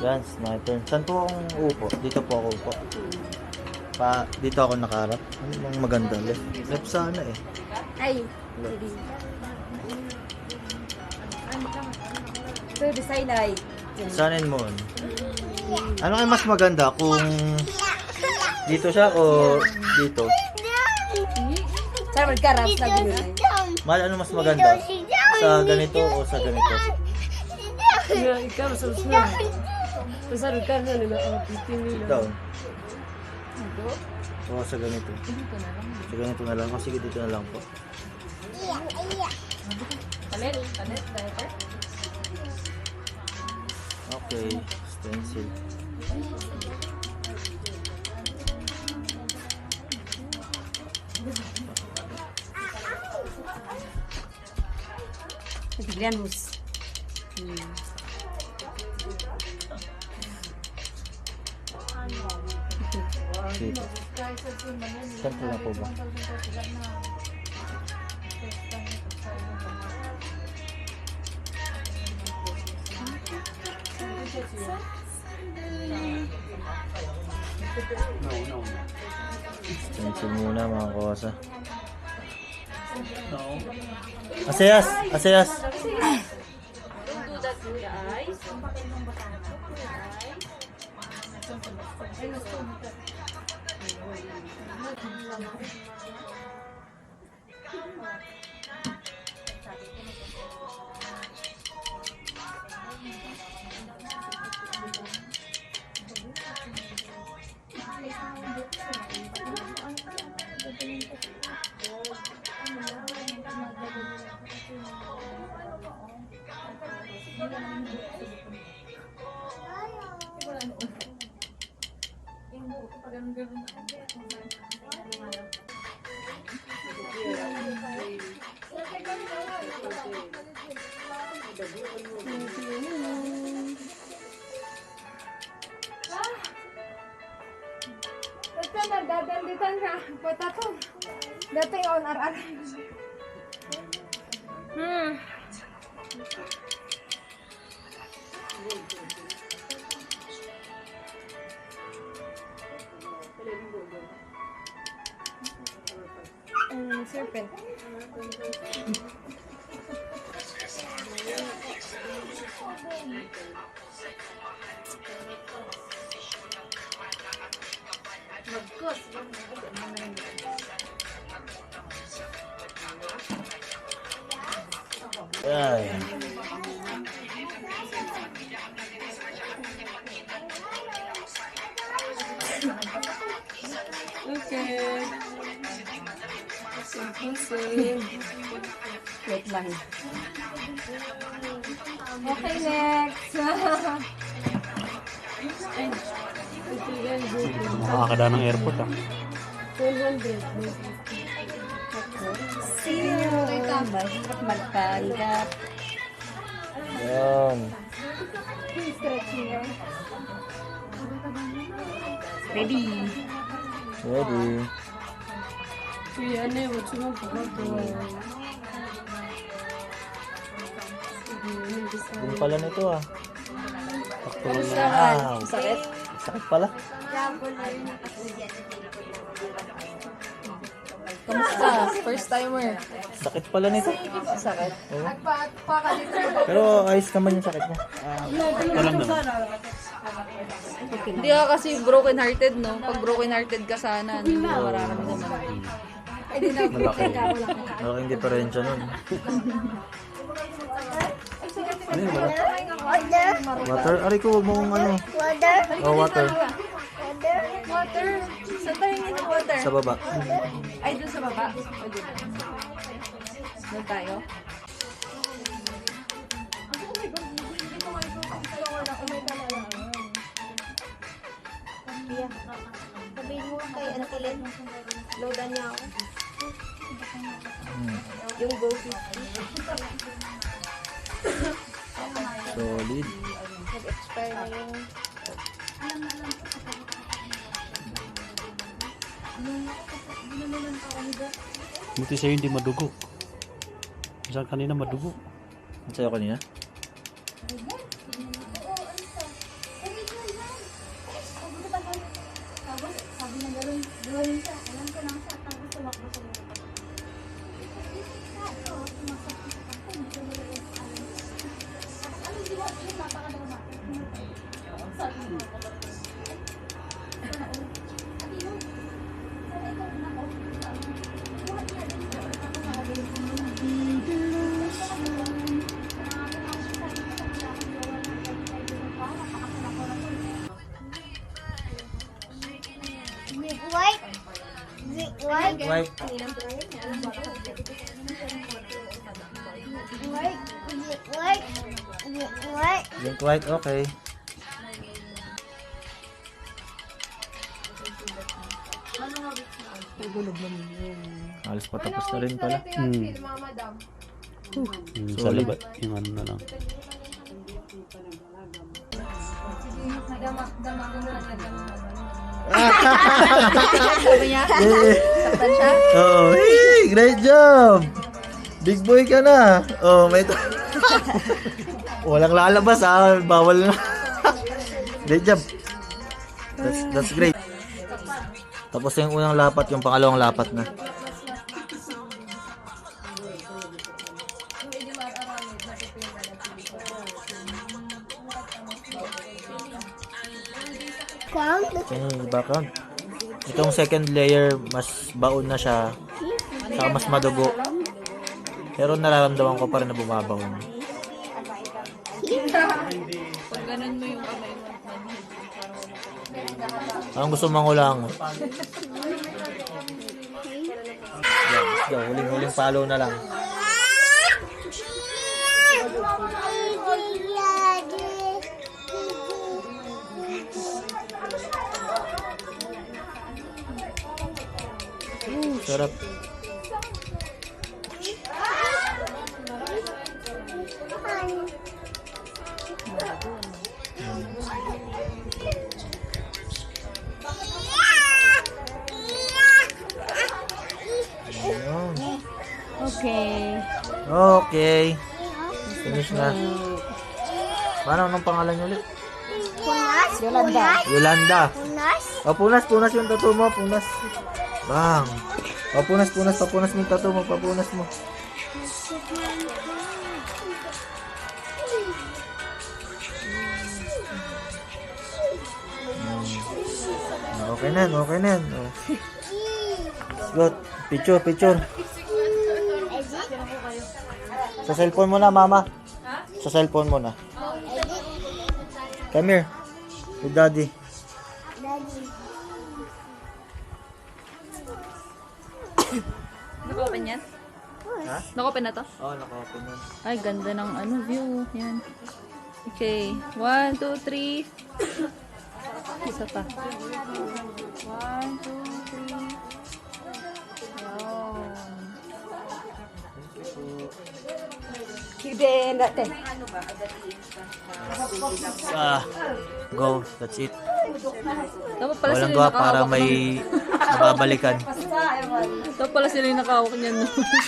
Yan, sniper. Saan po akong upo? Dito po ako upo. Dito ako nakaharap. Ano bang maganda? Left sana eh. Ay, Left. so design ay. Sanin mo. Ano kayo mas maganda kung dito siya o dito? Saan magkarap na binili? Mahal, ano mas maganda? Sa ganito o sa ganito? Ya, ikaw sa usunod. Pasal ka na nila ang pitin nila. Down. O sa ganito? Sa ganito na lang. O sige, dito na lang po. Talit, diaper. Okay, stencil. Nagrianus. Dito. Sentro na po ba? Stencil muna mga kawasa. Asayas! Asayas! Don't do that to the eyes. Ito na, dadanditan ka. Bata to. Dating on RR. Serpent. Ayan. Okay. Simple. Wait lang. Okay, next. Makakada ng airport ah. 100. See you. Mahirap magpanggap. Ayan. Stretching yan. Ready. Ready. Kuya, ano yung matsunod pa ko? Yung pala nito ah. Wow. Sakit? Sakit pala. Kamusta? First timer. Sakit pala nito. Sakit. Oo. Nagpaka-liter. Pero ayos naman yung sakit niya. Walang naman. Hindi ka kasi broken hearted, no? Pag broken hearted ka sana, hindi mo mararamdaman. Malaki. Malaking diferensya nun. Ano yun? Water? Aray ko, huwag mong ano. Oh, water. Water? Saan tayo hingin ng water? Sa baba. Ay, doon sa baba. O, doon. Doon tayo. Sabihin mo kay anak Ellen. Loadan niya ako. Yung Go 50. Solid. Nag-expire na yung... Buti sa'yo hindi madugo. Saan kanina madugo? Ang sayo kanina? Pink white. Pink white, okay. Halos patapos na rin pala. Mga madam. Sa libat, yung ano na lang. Sabi niya, saktan siya. Oh, hey, great job! Big boy ka na. Oh, may walang lalabas ah, bawal na. Great job. That's great. Tapos na yung unang lapat, yung pangalawang lapat na. Okay, background. Itong second layer, mas baon na siya. Saka mas madugo. Pero nararamdaman ko pa rin na bumabaw na. Pag ganun mo yung kamay mo. Ang gusto mangulang. Let's go. Huling follow na lang. Sarap. Ayun. Okay. Okay. Finish na. Paano anong pangalan niyo ulit? Yolanda. Yolanda. O, punas yung tattoo mo. Punas. Bang. O, punas mo yung tattoo mo. Papunas mo. Okay na. Oh. Good. Picture. Sa cellphone mo na, mama. Sa cellphone mo na. Come here. With daddy. Naka-open yan? Ha? Naka-open na to? Oo, naka-open na. Ay, ganda ng view. Yan. Okay. 1, 2, 3. Isa pa. 1, 2, 3. Wow. Go. That's it. Dapat pala Walang sila gawa nakahawak. para may nababalikan. Dapat pala sila yung nakahawak niyan. No?